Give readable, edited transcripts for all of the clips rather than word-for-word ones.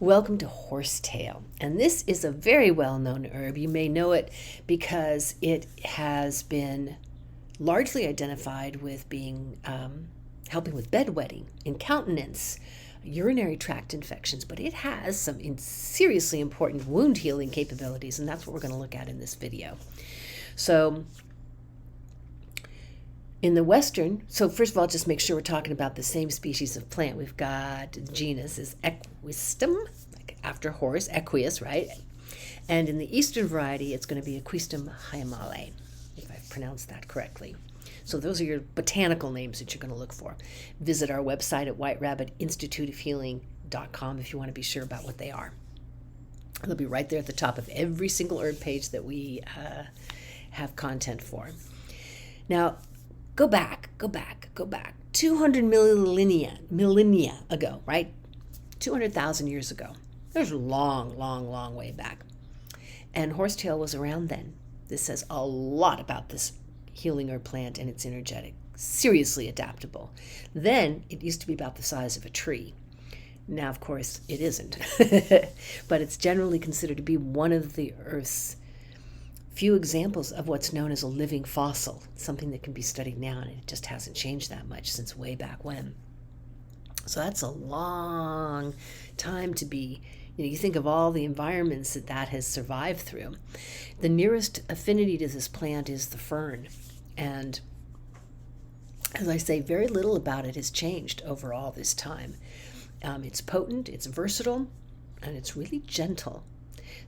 Welcome to Horsetail. And this is a very well-known herb. You may know it because it has been largely identified with being helping with bedwetting, incontinence, urinary tract infections, but it has some seriously important wound healing capabilities, and that's what we're going to look at in this video. So in the Western, so first of all, just make sure we're talking about the same species of plant. We've got the genus is Equistum, like after horse, equus, right? And in the Eastern variety, it's going to be Equistum hyemale, if I've pronounced that correctly. So those are your botanical names that you're going to look for. Visit our website at whiterabbitinstituteofhealing.com if you want to be sure about what they are. They'll be right there at the top of every single herb page that we have content for. Now, Go back. 200 millennia ago, right? 200,000 years ago. There's a long way back. And horsetail was around then. This says a lot about this healing herb plant and its energetic. Seriously adaptable. Then it used to be about the size of a tree. Now, of course, it isn't. But it's generally considered to be one of the Earth's few examples of what's known as a living fossil, something that can be studied now, and it just hasn't changed that much since way back when. So that's a long time to be, you think of all the environments that has survived through. The nearest affinity to this plant is the fern, and as I say, very little about it has changed over all this time. It's potent, it's versatile, and it's really gentle.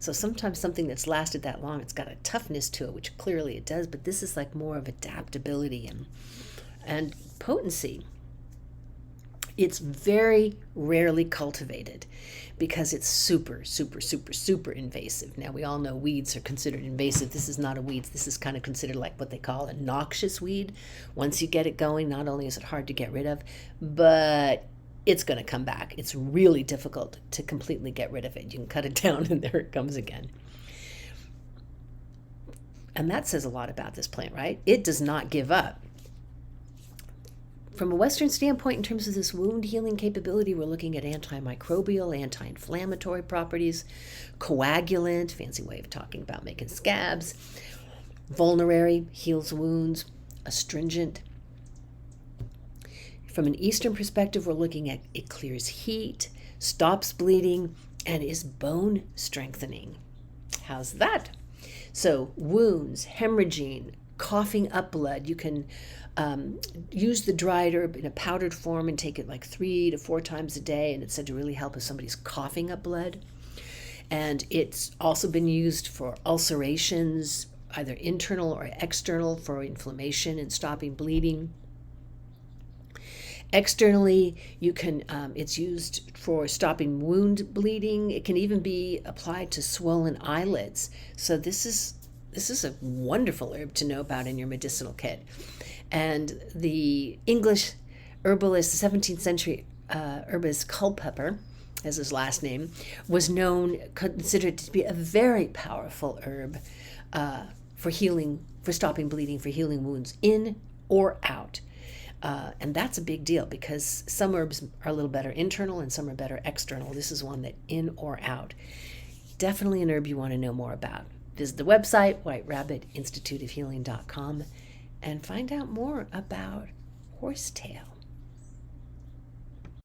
So sometimes something that's lasted that long, it's got a toughness to it, which clearly it does, but this is like more of adaptability and potency. It's very rarely cultivated because it's super invasive. Now, we all know weeds are considered invasive. This is not a weed. This is kind of considered like what they call a noxious weed. Once you get it going, not only is it hard to get rid of, but it's going to come back. It's really difficult to completely get rid of it. You can cut it down and there it comes again. And that says a lot about this plant, right? It does not give up. From a Western standpoint, in terms of this wound healing capability, we're looking at antimicrobial, anti-inflammatory properties, coagulant, fancy way of talking about making scabs, vulnerary, heals wounds, astringent. From an Eastern perspective, we're looking at it clears heat, stops bleeding, and is bone strengthening. How's that? So wounds, hemorrhaging, coughing up blood. You can use the dried herb in a powdered form and take it like 3 to 4 times a day, and it's said to really help if somebody's coughing up blood. And it's also been used for ulcerations, either internal or external, for inflammation and stopping bleeding. Externally, you can it's used for stopping wound bleeding. It can even be applied to swollen eyelids. So this is a wonderful herb to know about in your medicinal kit. And the English herbalist, the 17th century herbalist Culpeper, as his last name, was considered to be a very powerful herb for healing, for stopping bleeding, for healing wounds in or out. And that's a big deal because some herbs are a little better internal and some are better external. This is one that in or out. Definitely an herb you want to know more about. Visit the website, whiterabbitinstituteofhealing.com, and find out more about horsetail.